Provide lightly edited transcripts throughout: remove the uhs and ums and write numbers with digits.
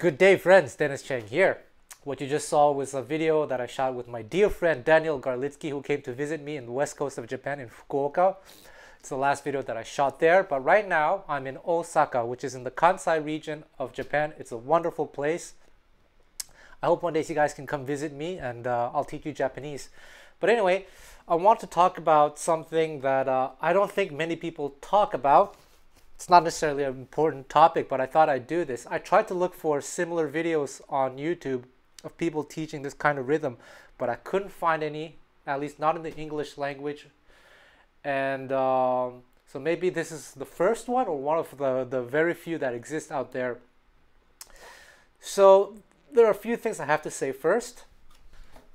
Good day friends, Dennis Cheng here. What you just saw was a video that I shot with my dear friend Daniel Garlitsky, who came to visit me in the west coast of Japan in Fukuoka. It's the last video that I shot there, but right now I'm in Osaka, which is in the Kansai region of Japan. It's a wonderful place. I hope one day you guys can come visit me and I'll teach you Japanese. But anyway, I want to talk about something that I don't think many people talk about. It's not necessarily an important topic, but I thought I'd do this. I tried to look for similar videos on YouTube of people teaching this kind of rhythm, but I couldn't find any, at least not in the English language. And so maybe this is the first one or one of the very few that exist out there. So there are a few things I have to say first.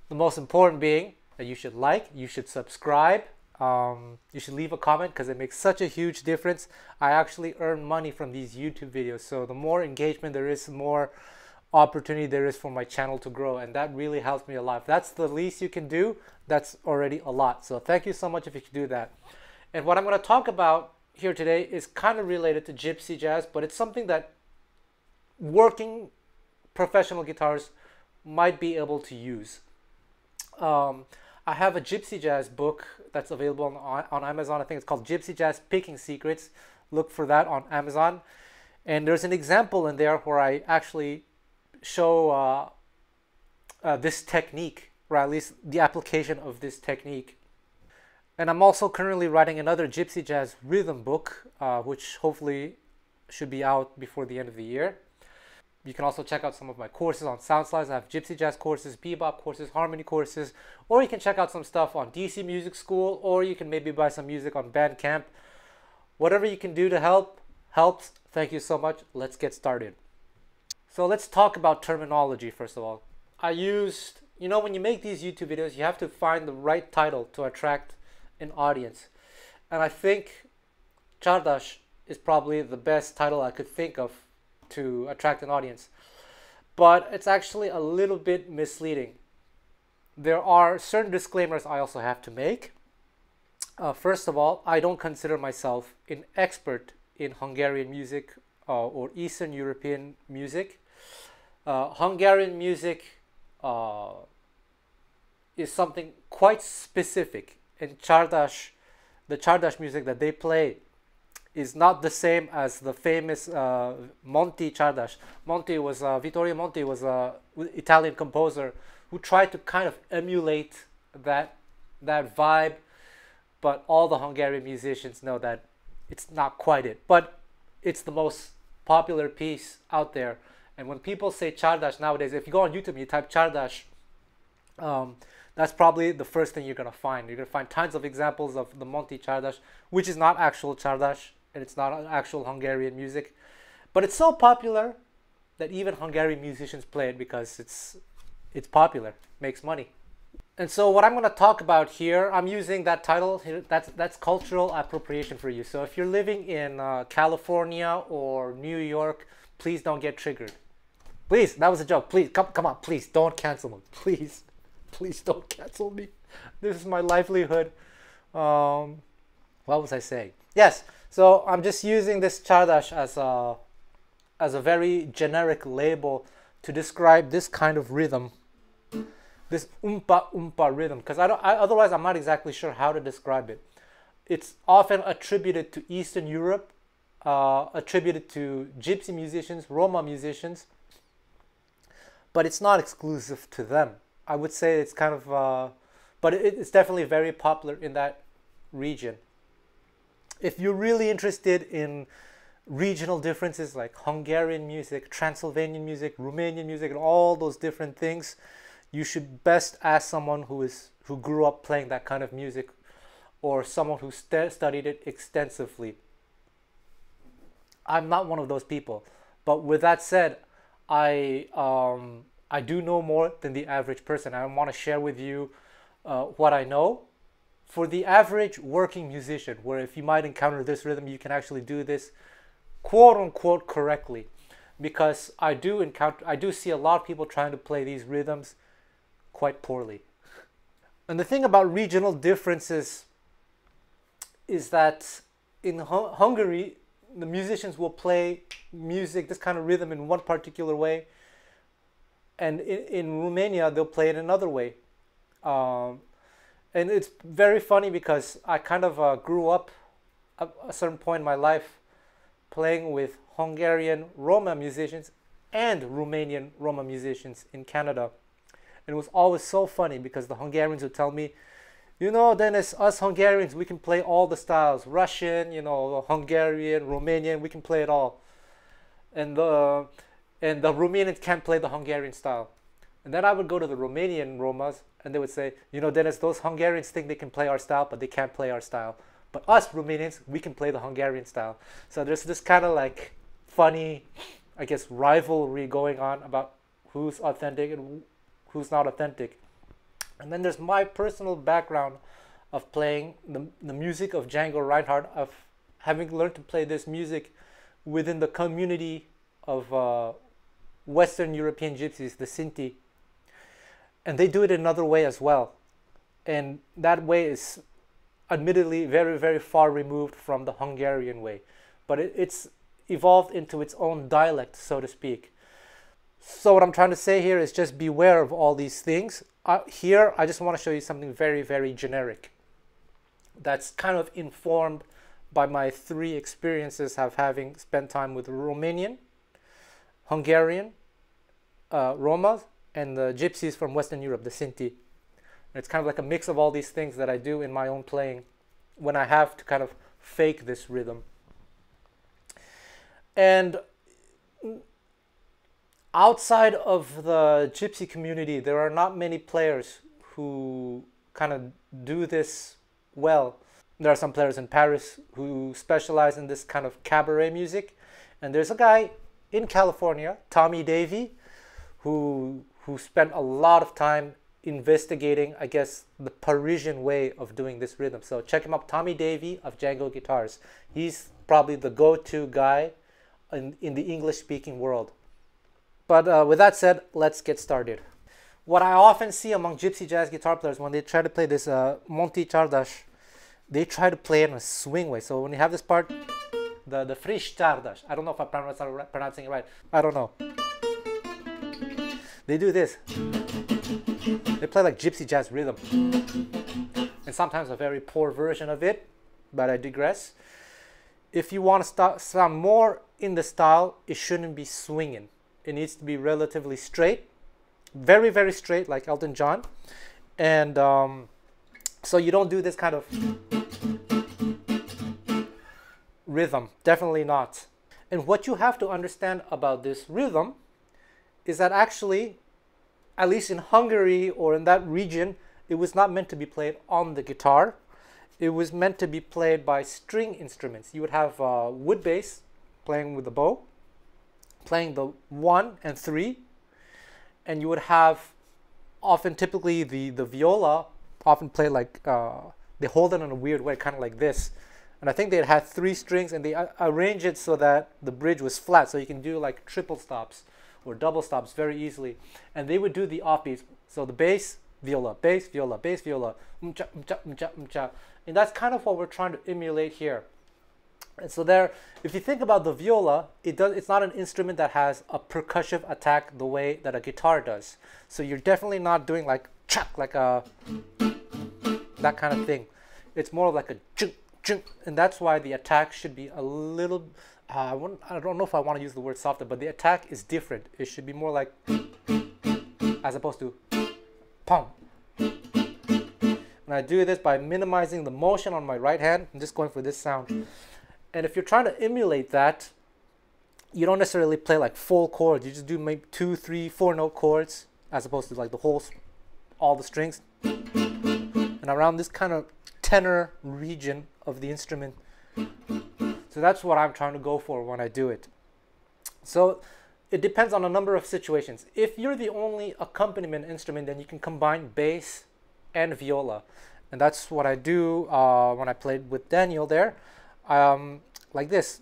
The most important being that you should like, you should subscribe. You should leave a comment because it makes such a huge difference. I actually earn money from these YouTube videos, so the more engagement there is, the more opportunity there is for my channel to grow, and that really helps me a lot. If that's the least you can do, that's already a lot. So thank you so much if you can do that. And what I'm going to talk about here today is kind of related to gypsy jazz, but it's something that working professional guitarists might be able to use. I have a gypsy jazz book that's available on Amazon. I think it's called Gypsy Jazz Picking Secrets. Look for that on Amazon. And there's an example in there where I actually show this technique, or at least the application of this technique. And I'm also currently writing another gypsy jazz rhythm book, which hopefully should be out before the end of the year. You can also check out some of my courses on SoundSlides. I have gypsy jazz courses, bebop courses, harmony courses, or you can check out some stuff on DC Music School, or you can maybe buy some music on Bandcamp. Whatever you can do to help helps. Thank you so much. Let's get started. So let's talk about terminology first of all. You know, when you make these YouTube videos, you have to find the right title to attract an audience. And I think Czardas is probably the best title I could think of to attract an audience, but it's actually a little bit misleading. There are certain disclaimers I also have to make. First of all, I don't consider myself an expert in Hungarian music or Eastern European music. Hungarian music is something quite specific. And Csardas, the Csardas music that they play is not the same as the famous Monty Csardas. Vittorio Monti was a Italian composer who tried to kind of emulate that vibe, but all the Hungarian musicians know that it's not quite it. But it's the most popular piece out there. And when people say Csardas nowadays, if you go on YouTube and you type Csardas, that's probably the first thing you're going to find. You're going to find tons of examples of the Monty Csardas, which is not actual Csardas, and it's not actual Hungarian music. But it's so popular that even Hungarian musicians play it because it's popular, makes money. And so what I'm going to talk about here, I'm using that title, that's cultural appropriation for you. So if you're living in California or New York, please don't get triggered. Please, that was a joke. Please, come on, please don't cancel me. Please don't cancel me. This is my livelihood. What was I saying? Yes, so I'm just using this Csardas as a very generic label to describe this kind of rhythm, this oompa rhythm, because otherwise I'm not exactly sure how to describe it. It's often attributed to Eastern Europe, attributed to Gypsy musicians, Roma musicians, but it's not exclusive to them. I would say it's kind of, but it's definitely very popular in that region. If you're really interested in regional differences like Hungarian music, Transylvanian music, Romanian music, and all those different things, you should best ask someone who grew up playing that kind of music, or someone who studied it extensively. I'm not one of those people, but with that said, I do know more than the average person. I want to share with you what I know. For the average working musician, where if you might encounter this rhythm, you can actually do this quote unquote correctly, because I do see a lot of people trying to play these rhythms quite poorly. And the thing about regional differences is that in Hungary, the musicians will play music, this kind of rhythm, in one particular way, and in Romania they'll play it another way. And it's very funny because I kind of grew up at a certain point in my life playing with Hungarian Roma musicians and Romanian Roma musicians in Canada. And it was always so funny because the Hungarians would tell me, you know, Dennis, us Hungarians, we can play all the styles. Russian, you know, Hungarian, Romanian, we can play it all. And the Romanians can't play the Hungarian style. And then I would go to the Romanian Romas and they would say, you know, Dennis, those Hungarians think they can play our style, but they can't play our style. But us Romanians, we can play the Hungarian style. So there's this kind of like funny, I guess, rivalry going on about who's authentic and who's not authentic. And then there's my personal background of playing the music of Django Reinhardt, of having learned to play this music within the community of Western European Gypsies, the Sinti. And they do it another way as well. And that way is admittedly very, very far removed from the Hungarian way. But it's evolved into its own dialect, so to speak. So what I'm trying to say here is just beware of all these things. Here, I just want to show you something very, very generic. That's kind of informed by my 3 experiences of having spent time with Romanian, Hungarian, Roma, and the Gypsies from Western Europe, the Sinti. And it's kind of like a mix of all these things that I do in my own playing when I have to kind of fake this rhythm. And outside of the Gypsy community, there are not many players who kind of do this well. There are some players in Paris who specialize in this kind of cabaret music. And there's a guy in California, Tommy Davey, who spent a lot of time investigating, I guess, the Parisian way of doing this rhythm. So check him up, Tommy Davey of Django Guitars. He's probably the go-to guy in the English-speaking world. But with that said, let's get started. What I often see among Gypsy jazz guitar players when they try to play this Monty Csardas, they try to play it in a swing way. So when you have this part, the frisch Csardas, I don't know if I'm pronouncing it right. I don't know. They do this. They play like gypsy jazz rhythm. And sometimes a very poor version of it, but I digress. If you want to sound more in the style, it shouldn't be swinging. It needs to be relatively straight, very, very straight, like Elton John. And so you don't do this kind of rhythm, definitely not. And what you have to understand about this rhythm is that actually, at least in Hungary or in that region, it was not meant to be played on the guitar. It was meant to be played by string instruments. You would have wood bass playing with the bow, playing the 1 and 3, and you would have often, typically the viola often played like, they hold it in a weird way, kind of like this. And I think they had 3 strings, and they arrange it so that the bridge was flat, so you can do like triple stops or double stops very easily. And they would do the offbeats, so the bass, viola, bass, viola, bass, viola, mcha, mcha, mcha, mcha. And that's kind of what we're trying to emulate here. And so there, if you think about the viola, it's not an instrument that has a percussive attack the way that a guitar does. So you're definitely not doing like chuck, like a that kind of thing. It's more like a chunk, chunk, and that's why the attack should be a little. I don't know if I want to use the word softer, but the attack is different. It should be more like, as opposed to pum. And I do this by minimizing the motion on my right hand and just going for this sound. And if you're trying to emulate that, you don't necessarily play like full chords. You just do maybe 2, 3, 4 note chords, as opposed to like the whole, all the strings. And around this kind of tenor region of the instrument. So that's what I'm trying to go for when I do it. So it depends on a number of situations. If you're the only accompaniment instrument, then you can combine bass and viola. And that's what I do when I played with Daniel there. Like this,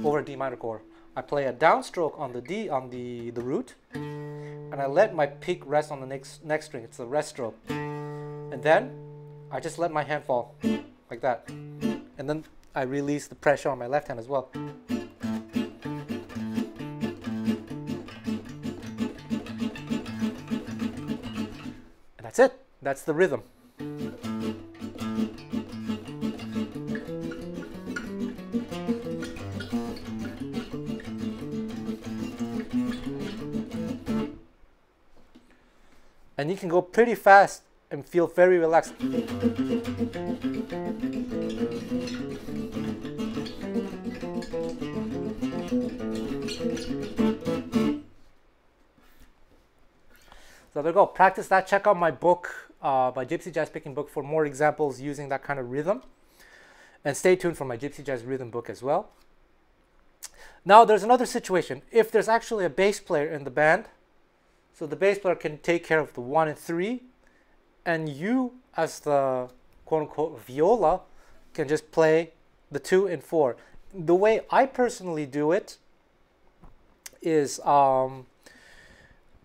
over a D minor chord. I play a downstroke on the D, on the root, and I let my pick rest on the next string. It's a rest stroke. And then I just let my hand fall, like that. And then I release the pressure on my left hand as well. And that's it. That's the rhythm. And you can go pretty fast and feel very relaxed. So there you go. Practice that. Check out my book, my Gypsy Jazz Picking book, for more examples using that kind of rhythm. And stay tuned for my Gypsy Jazz Rhythm book as well. Now there's another situation. If there's actually a bass player in the band, so the bass player can take care of the 1 and 3, and you, as the quote-unquote viola, can just play the 2 and 4. The way I personally do it is,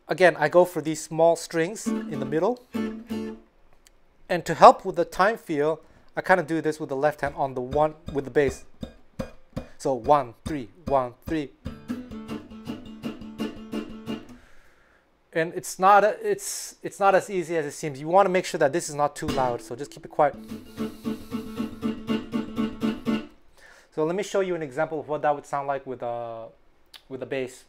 again, I go for these small strings in the middle, and to help with the time feel, I kind of do this with the left hand on the 1 with the bass. So 1, 3, 1, 3. And it's not as easy as it seems. You want to make sure that this is not too loud, so just keep it quiet. So let me show you an example of what that would sound like with a bass.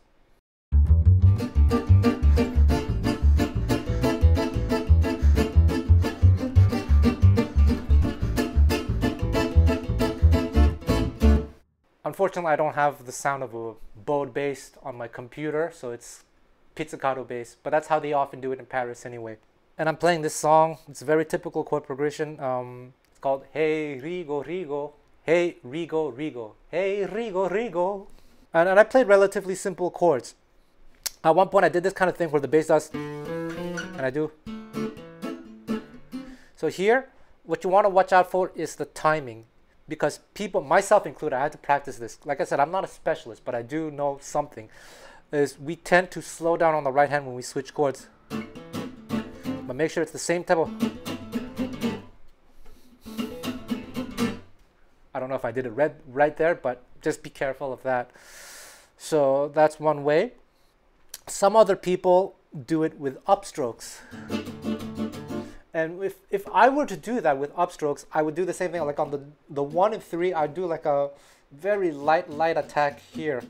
Unfortunately, I don't have the sound of a bowed bass on my computer, so it's pizzicato bass, but that's how they often do it in Paris anyway. And I'm playing this song. It's a very typical chord progression. It's called Hey Rigo Rigo, Hey Rigo Rigo, Hey Rigo Rigo. And I played relatively simple chords. At one point I did this kind of thing where the bass does, and I do. So here, what you want to watch out for is the timing, because people, myself included, I had to practice this. Like I said, I'm not a specialist, but I do know something. Is we tend to slow down on the right hand when we switch chords, but make sure it's the same tempo. I don't know if I did it right there, but just be careful of that. So that's one way. Some other people do it with upstrokes. And if I were to do that with upstrokes, I would do the same thing. Like on the 1 and 3, I'd do like a very light attack here.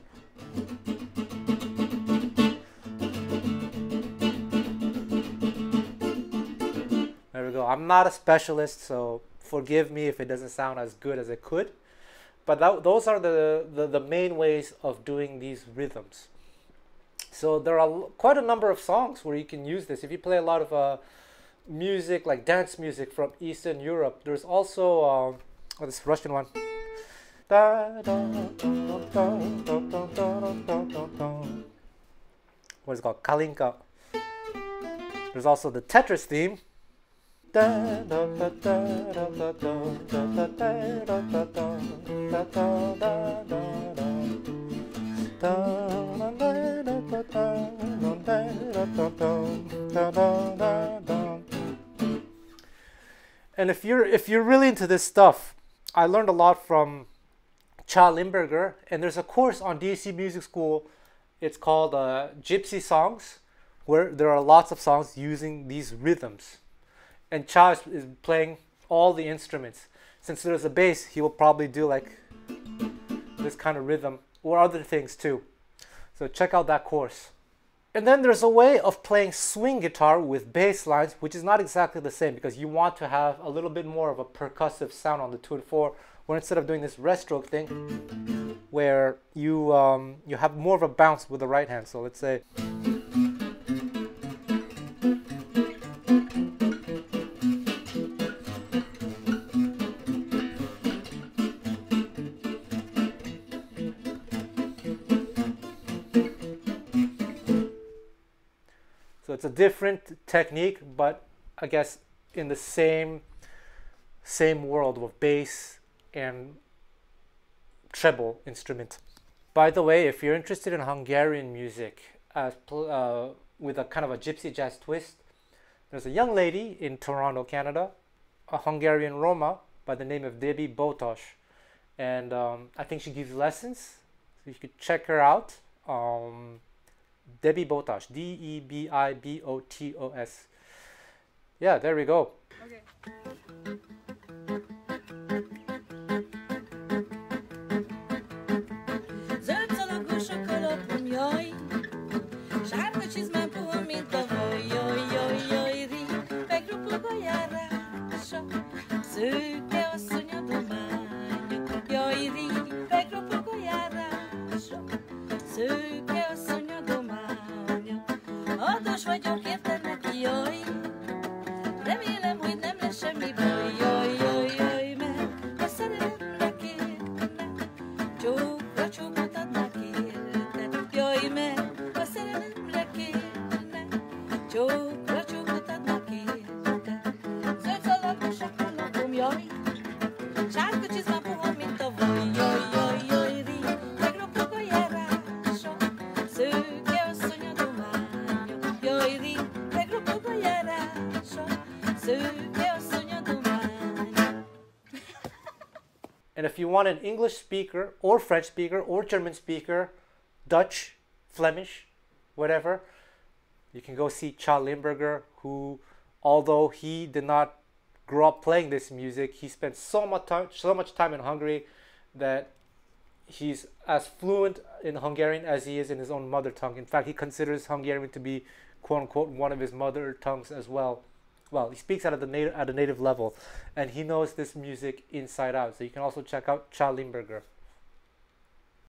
There we go. I'm not a specialist, so forgive me if it doesn't sound as good as it could. But those are the main ways of doing these rhythms. So there are quite a number of songs where you can use this. If you play a lot of music, like dance music from Eastern Europe, there's also this Russian one. What is it called? Kalinka. There's also the Tetris theme. And if you're really into this stuff, I learned a lot from Limburger, and there's a course on DC Music School. It's called Gypsy Songs, where there are lots of songs using these rhythms. And Cha is playing all the instruments. Since there's a bass, he will probably do like this kind of rhythm or other things too. So check out that course. And then there's a way of playing swing guitar with bass lines, which is not exactly the same because you want to have a little bit more of a percussive sound on the 2 and 4, where instead of doing this rest stroke thing, where you have more of a bounce with the right hand. So let's say. So it's a different technique, but I guess in the same world of bass and treble instrument. By the way, if you're interested in Hungarian music with a kind of a gypsy jazz twist, there's a young lady in Toronto, Canada, a Hungarian Roma by the name of Debbie Botos, and I think she gives lessons, so you could check her out. Debbie Botos, Debibotos. Yeah, there we go. Okay. Zöld szalagú sokolopom, jaj, sárga csizmám puha, mint a haj, jaj, jaj, jaj, ri, megropog a járása, szőke asszony adománya, jaj, ri, megropog a járása, szőke asszony adománya, adós vagyok érte neki, jaj, remélem, hogy nem lesz semmi baj, jaj, jaj, jaj, mert a szerelemre kérne, csókra csókot adnak érte, jaj, mert a szerelemre kérne, csókra csókot adnak érte. Zöld szalagos a kalapom, jaj, sárga csizmám puha, mint a vaj, jaj, jaj, jaj, ri, megropog a járása, szőke asszony adománya, jaj, ri, megropog a járása, szőke asszony adománya. And if you want an English speaker or French speaker or German speaker, Dutch, Flemish, whatever, you can go see Cha Limburger, who, although he did not grow up playing this music, he spent so much time in Hungary that he's as fluent in Hungarian as he is in his own mother tongue. In fact, he considers Hungarian to be, quote unquote, one of his mother tongues as well. Well, he speaks at a native level, and he knows this music inside out. So you can also check out Cha Limburger.